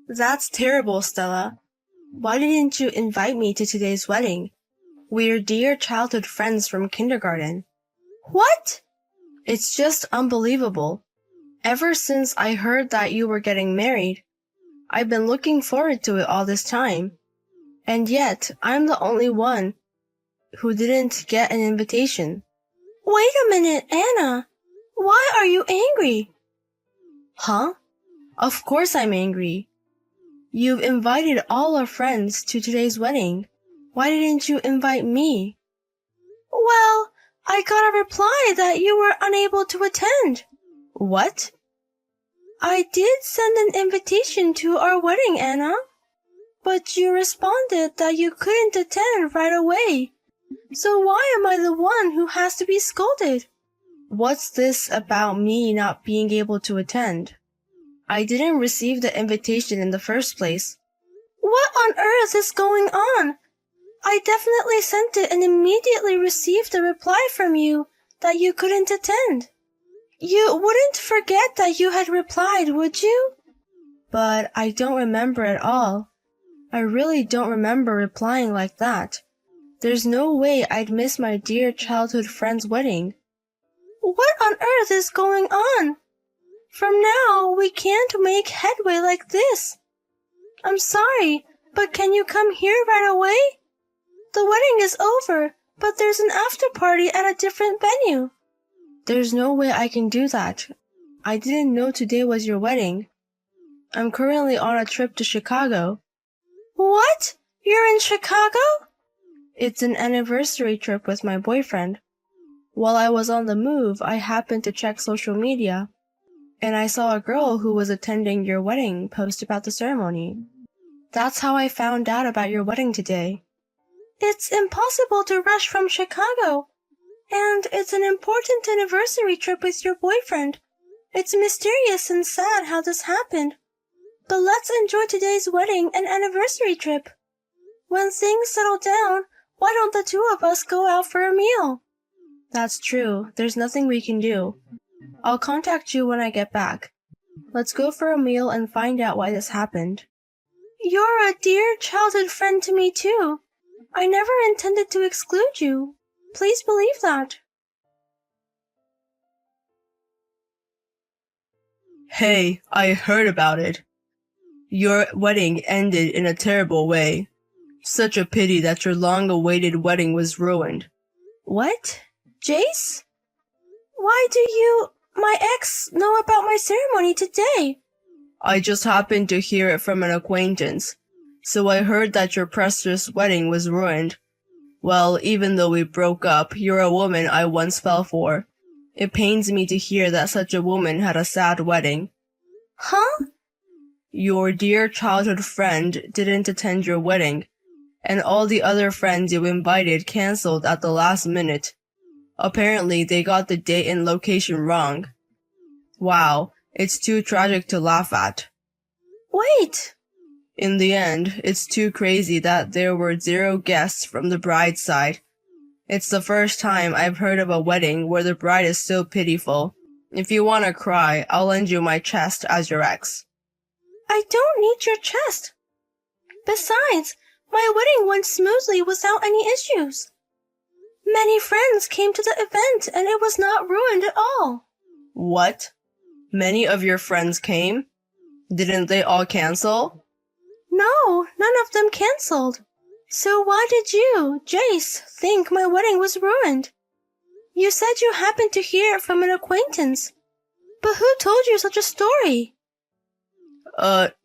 That's terrible, Stella. Why didn't you invite me to today's wedding? We're dear childhood friends from kindergarten. What? It's just unbelievable. Ever since I heard that you were getting married, I've been looking forward to it all this time. And yet, I'm the only one who didn't get an invitation. Wait a minute, Anna. Why are you angry? Huh? Of course I'm angry. You've invited all our friends to today's wedding. Why didn't you invite me? Well, I got a reply that you were unable to attend. What? I did send an invitation to our wedding, Anna. But you responded that you couldn't attend right away. So why am I the one who has to be scolded? What's this about me not being able to attend? I didn't receive the invitation in the first place. What on earth is going on? I definitely sent it and immediately received a reply from you that you couldn't attend. You wouldn't forget that you had replied, would you? But I don't remember at all. I really don't remember replying like that. There's no way I'd miss my dear childhood friend's wedding. What on earth is going on? From now, we can't make headway like this. I'm sorry, but can you come here right away? The wedding is over, but there's an after party at a different venue. There's no way I can do that. I didn't know today was your wedding. I'm currently on a trip to Chicago. What? You're in Chicago? It's an anniversary trip with my boyfriend. While I was on the move, I happened to check social media, and I saw a girl who was attending your wedding post about the ceremony. That's how I found out about your wedding today. It's impossible to rush from Chicago, and it's an important anniversary trip with your boyfriend. It's mysterious and sad how this happened. But let's enjoy today's wedding and anniversary trip. When things settle down, why don't the two of us go out for a meal? That's true. There's nothing we can do. I'll contact you when I get back. Let's go for a meal and find out why this happened. You're a dear childhood friend to me too. I never intended to exclude you. Please believe that. Hey, I heard about it. Your wedding ended in a terrible way. Such a pity that your long-awaited wedding was ruined. What? Jace? Why do you, my ex, know about my ceremony today? I just happened to hear it from an acquaintance, so I heard that your precious wedding was ruined. Well, even though we broke up, you're a woman I once fell for. It pains me to hear that such a woman had a sad wedding. Huh? Your dear childhood friend didn't attend your wedding, and all the other friends you invited canceled at the last minute. Apparently, they got the date and location wrong. Wow, it's too tragic to laugh at. Wait! In the end, it's too crazy that there were 0 guests from the bride's side. It's the first time I've heard of a wedding where the bride is so pitiful. If you want to cry, I'll lend you my chest as your ex. I don't need your chest. Besides, my wedding went smoothly without any issues. Many friends came to the event and it was not ruined at all. What? Many of your friends came? Didn't they all cancel? No, none of them canceled. So why did you, Jace, think my wedding was ruined? You said you happened to hear it from an acquaintance. But who told you such a story?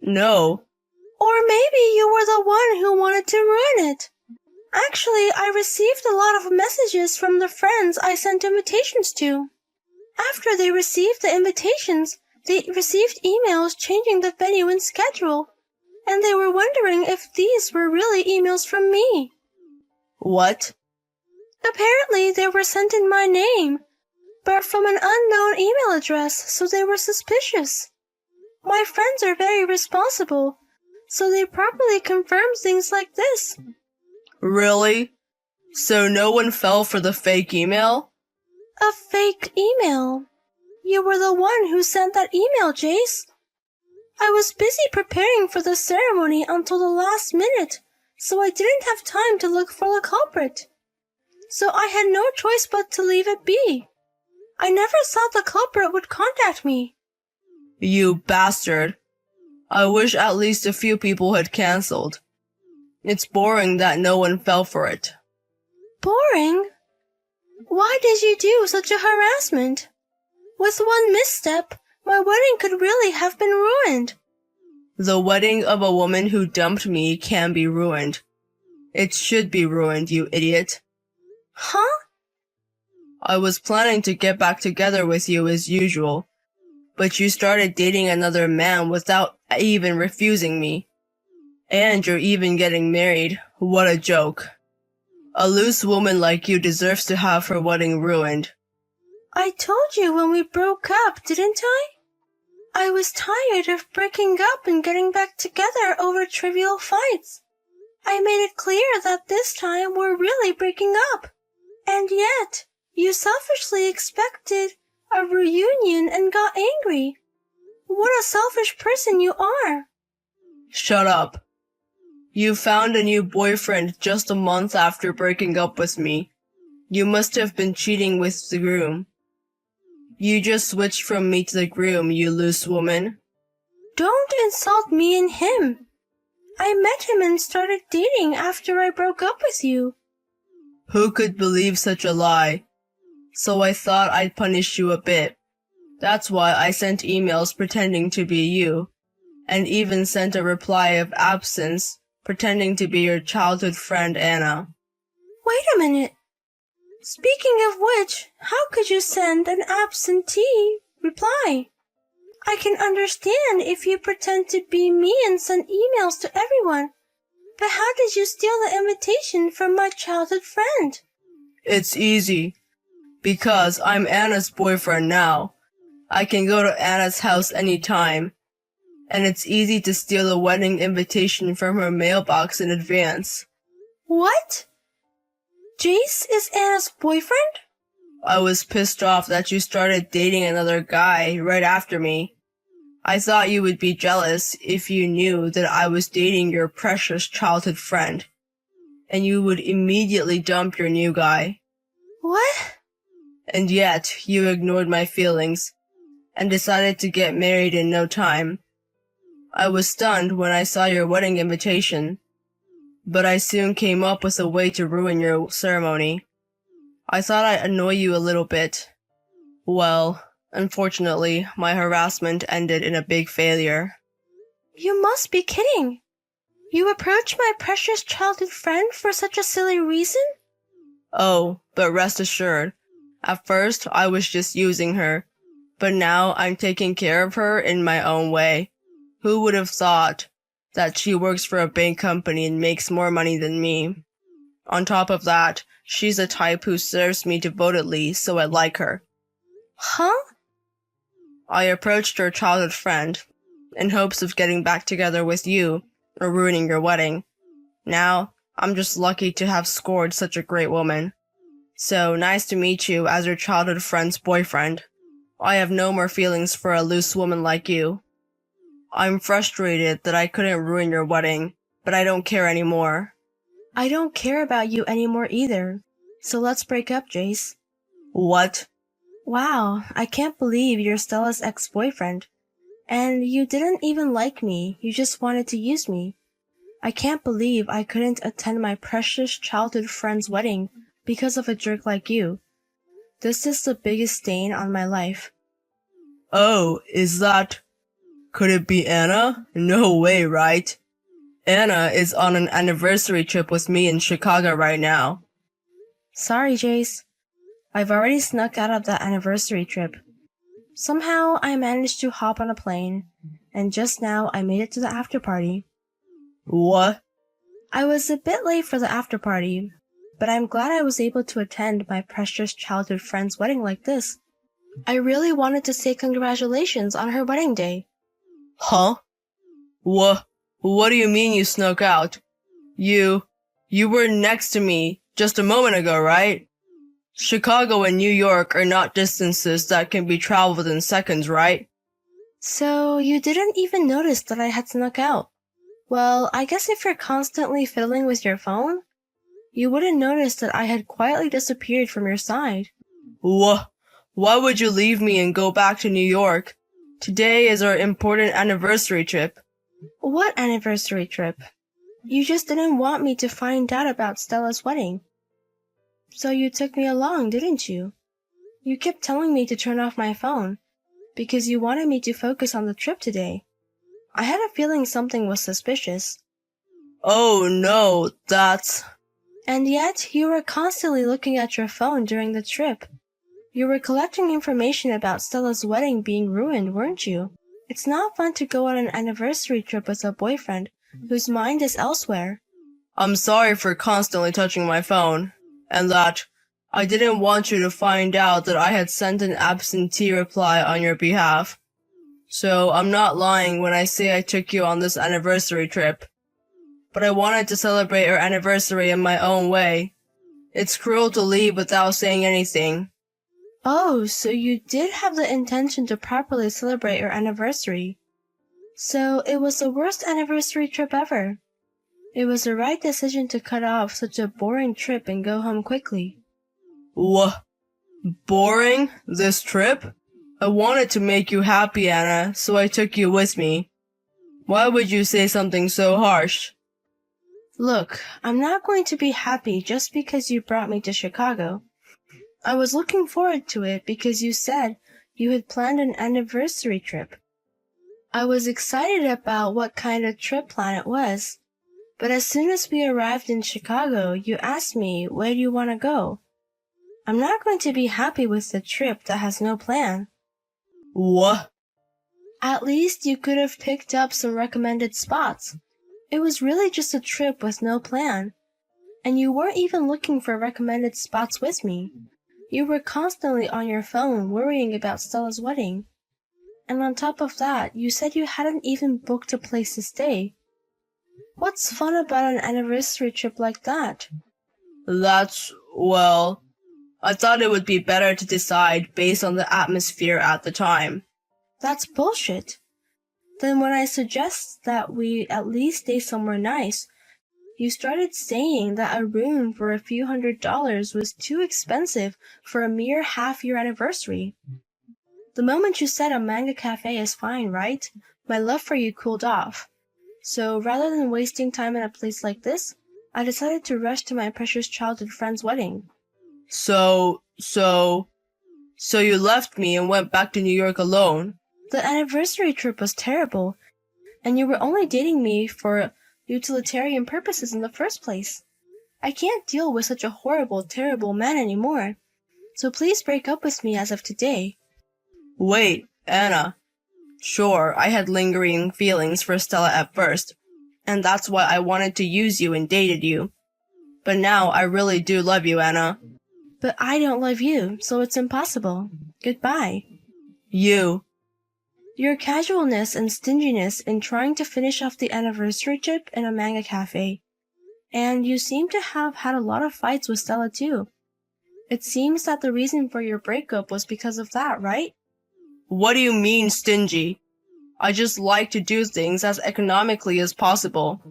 No. Or maybe you were the one who wanted to ruin it. Actually, I received a lot of messages from the friends I sent invitations to. After they received the invitations, they received emails changing the venue and schedule, and they were wondering if these were really emails from me. What? Apparently, they were sent in my name, but from an unknown email address, so they were suspicious. My friends are very responsible, so they properly confirm things like this. Really? So no one fell for the fake email? A fake email? You were the one who sent that email, Jace. I was busy preparing for the ceremony until the last minute, so I didn't have time to look for the culprit. So I had no choice but to leave it be. I never thought the culprit would contact me. You bastard. I wish at least a few people had cancelled. It's boring that no one fell for it. Boring? Why did you do such a harassment? With one misstep, my wedding could really have been ruined. The wedding of a woman who dumped me can be ruined. It should be ruined, you idiot. Huh? I was planning to get back together with you as usual, but you started dating another man without even refusing me. And you're even getting married. What a joke. A loose woman like you deserves to have her wedding ruined. I told you when we broke up, didn't I? I was tired of breaking up and getting back together over trivial fights. I made it clear that this time we're really breaking up. And yet, you selfishly expected a reunion and got angry. What a selfish person you are. Shut up. You found a new boyfriend just a month after breaking up with me. You must have been cheating with the groom. You just switched from me to the groom, you loose woman. Don't insult me and him. I met him and started dating after I broke up with you. Who could believe such a lie? So I thought I'd punish you a bit. That's why I sent emails pretending to be you, and even sent a reply of absence pretending to be your childhood friend Anna. Wait a minute. Speaking of which, how could you send an absentee reply? I can understand if you pretend to be me and send emails to everyone, but how did you steal the invitation from my childhood friend? It's easy. Because I'm Anna's boyfriend now. I can go to Anna's house anytime. And it's easy to steal a wedding invitation from her mailbox in advance. What? Jace is Anna's boyfriend? I was pissed off that you started dating another guy right after me. I thought you would be jealous if you knew that I was dating your precious childhood friend. And you would immediately dump your new guy. What? And yet, you ignored my feelings and decided to get married in no time. I was stunned when I saw your wedding invitation, but I soon came up with a way to ruin your ceremony. I thought I'd annoy you a little bit. Well, unfortunately, my harassment ended in a big failure. You must be kidding. You approached my precious childhood friend for such a silly reason? Oh, but rest assured, at first I was just using her, but now I'm taking care of her in my own way. Who would have thought that she works for a big company and makes more money than me? On top of that, she's the type who serves me devotedly, so I like her. Huh? I approached her childhood friend in hopes of getting back together with you or ruining your wedding. Now, I'm just lucky to have scored such a great woman. So nice to meet you as your childhood friend's boyfriend. I have no more feelings for a loose woman like you. I'm frustrated that I couldn't ruin your wedding, but I don't care anymore. I don't care about you anymore either. So let's break up, Jace. What? Wow, I can't believe you're Stella's ex-boyfriend. And you didn't even like me, you just wanted to use me. I can't believe I couldn't attend my precious childhood friend's wedding because of a jerk like you. This is the biggest stain on my life. Oh, is that... Could it be Anna? No way, right? Anna is on an anniversary trip with me in Chicago right now. Sorry, Jace. I've already snuck out of that anniversary trip. Somehow I managed to hop on a plane, and just now I made it to the after party. What? I was a bit late for the after party, but I'm glad I was able to attend my precious childhood friend's wedding like this. I really wanted to say congratulations on her wedding day. Huh? What do you mean you snuck out? You were next to me just a moment ago, right? Chicago and New York are not distances that can be traveled in seconds, right? So you didn't even notice that I had snuck out. Well, I guess if you're constantly fiddling with your phone, you wouldn't notice that I had quietly disappeared from your side. Why would you leave me and go back to New York? Today is our important anniversary trip. What anniversary trip? You just didn't want me to find out about Stella's wedding. So you took me along, didn't you? You kept telling me to turn off my phone, because you wanted me to focus on the trip today. I had a feeling something was suspicious. Oh no, that's... And yet, you were constantly looking at your phone during the trip. You were collecting information about Stella's wedding being ruined, weren't you? It's not fun to go on an anniversary trip with a boyfriend whose mind is elsewhere. I'm sorry for constantly touching my phone, and that I didn't want you to find out that I had sent an absentee reply on your behalf. So I'm not lying when I say I took you on this anniversary trip. But I wanted to celebrate our anniversary in my own way. It's cruel to leave without saying anything. Oh, so you did have the intention to properly celebrate your anniversary. So it was the worst anniversary trip ever. It was the right decision to cut off such a boring trip and go home quickly. Boring? This trip? I wanted to make you happy, Anna, so I took you with me. Why would you say something so harsh? Look, I'm not going to be happy just because you brought me to Chicago. I was looking forward to it because you said you had planned an anniversary trip. I was excited about what kind of trip plan it was. But as soon as we arrived in Chicago, you asked me, where do you want to go? I'm not going to be happy with the trip that has no plan. What? At least you could have picked up some recommended spots. It was really just a trip with no plan. And you weren't even looking for recommended spots with me. You were constantly on your phone worrying about Stella's wedding. And on top of that, you said you hadn't even booked a place to stay. What's fun about an anniversary trip like that? Well, I thought it would be better to decide based on the atmosphere at the time. That's bullshit. Then when I suggest that we at least stay somewhere nice, you started saying that a room for a few $100s was too expensive for a mere half-year anniversary. The moment you said a manga cafe is fine, right? My love for you cooled off. So rather than wasting time in a place like this, I decided to rush to my precious childhood friend's wedding. So you left me and went back to New York alone? The anniversary trip was terrible, and you were only dating me for utilitarian purposes in the first place. I can't deal with such a horrible, terrible man anymore. So please break up with me as of today. Wait, Anna. Sure, I had lingering feelings for Stella at first, and that's why I wanted to use you and dated you. But now I really do love you, Anna. But I don't love you, so it's impossible. Goodbye. Your casualness and stinginess in trying to finish off the anniversary trip in a manga cafe. And you seem to have had a lot of fights with Stella too. It seems that the reason for your breakup was because of that, right? What do you mean, stingy? I just like to do things as economically as possible.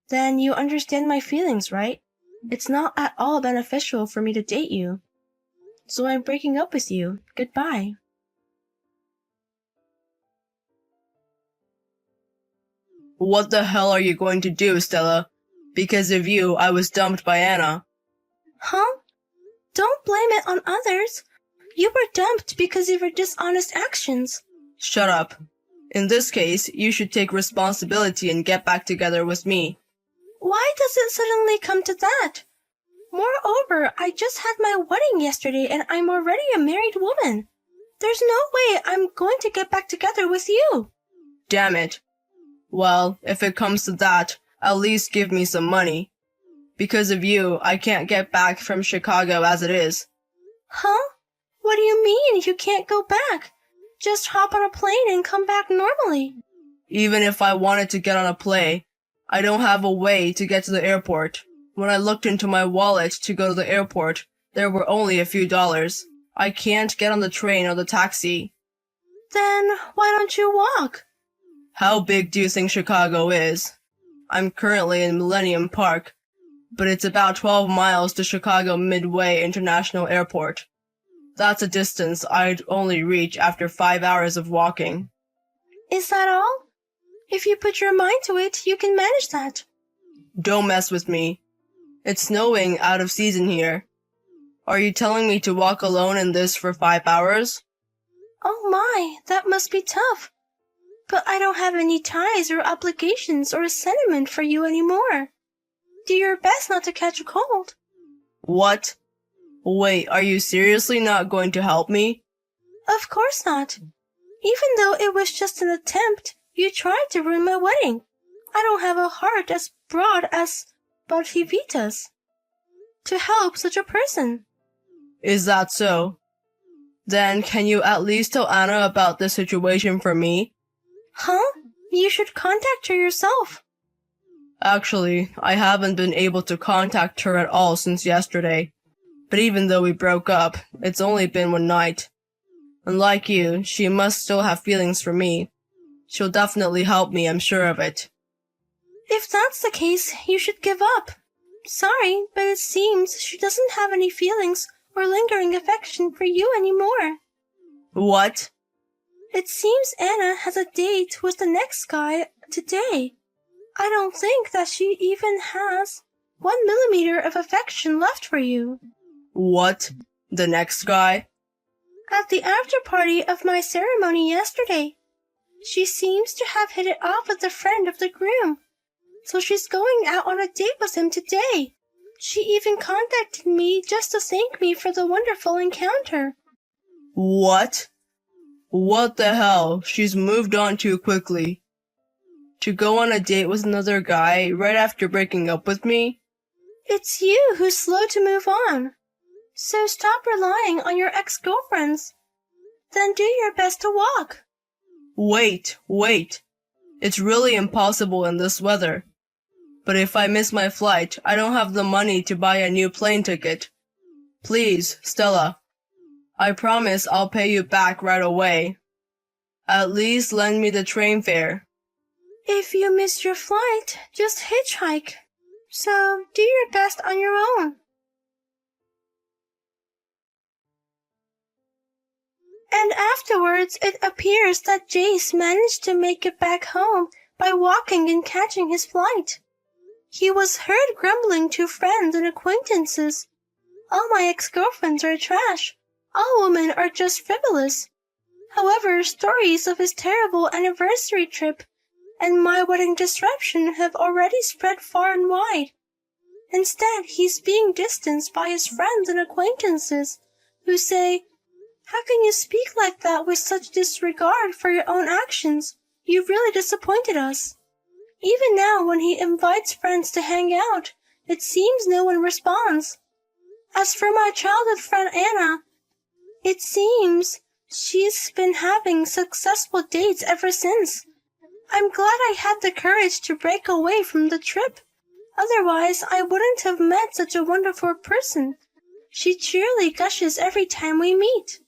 Then you understand my feelings, right? It's not at all beneficial for me to date you. So I'm breaking up with you. Goodbye. What the hell are you going to do, Stella? Because of you, I was dumped by Anna. Huh? Don't blame it on others. You were dumped because of your dishonest actions. Shut up. In this case, you should take responsibility and get back together with me. Why does it suddenly come to that? Moreover, I just had my wedding yesterday and I'm already a married woman. There's no way I'm going to get back together with you. Damn it. Well, if it comes to that, at least give me some money. Because of you, I can't get back from Chicago as it is. Huh? What do you mean you can't go back? Just hop on a plane and come back normally. Even if I wanted to get on a plane, I don't have a way to get to the airport. When I looked into my wallet to go to the airport, there were only a few dollars. I can't get on the train or the taxi. Then why don't you walk? How big do you think Chicago is? I'm currently in Millennium Park, but it's about 12 miles to Chicago Midway International Airport. That's a distance I'd only reach after 5 hours of walking. Is that all? If you put your mind to it, you can manage that. Don't mess with me. It's snowing out of season here. Are you telling me to walk alone in this for 5 hours? Oh my, that must be tough. But I don't have any ties or obligations or sentiment for you anymore. Do your best not to catch a cold. What? Wait, are you seriously not going to help me? Of course not. Even though it was just an attempt, you tried to ruin my wedding. I don't have a heart as broad as Barhivita's to help such a person. Is that so? Then can you at least tell Anna about the situation for me? Huh? You should contact her yourself. Actually, I haven't been able to contact her at all since yesterday. But even though we broke up, it's only been one night. And like you, she must still have feelings for me. She'll definitely help me, I'm sure of it. If that's the case, you should give up. Sorry, but it seems she doesn't have any feelings or lingering affection for you anymore. What? It seems Anna has a date with the next guy today. I don't think that she even has 1 millimeter of affection left for you. What? The next guy? At the after party of my ceremony yesterday, she seems to have hit it off with a friend of the groom. So she's going out on a date with him today. She even contacted me just to thank me for the wonderful encounter. What? What the hell? She's moved on too quickly. To go on a date with another guy right after breaking up with me? It's you who's slow to move on. So stop relying on your ex-girlfriends. Then do your best to walk. Wait. It's really impossible in this weather. But if I miss my flight, I don't have the money to buy a new plane ticket. Please, Stella. I promise I'll pay you back right away. At least lend me the train fare. If you miss your flight, just hitchhike. So do your best on your own. And afterwards, it appears that Jace managed to make it back home by walking and catching his flight. He was heard grumbling to friends and acquaintances. All my ex-girlfriends are trash. All women are just frivolous. However, stories of his terrible anniversary trip and my wedding disruption have already spread far and wide. Instead, he's being distanced by his friends and acquaintances, who say, "How can you speak like that with such disregard for your own actions? You really disappointed us." Even now, when he invites friends to hang out, it seems no one responds. As for my childhood friend Anna, it seems she's been having successful dates ever since. I'm glad I had the courage to break away from the trip. Otherwise, I wouldn't have met such a wonderful person. She cheerily gushes every time we meet.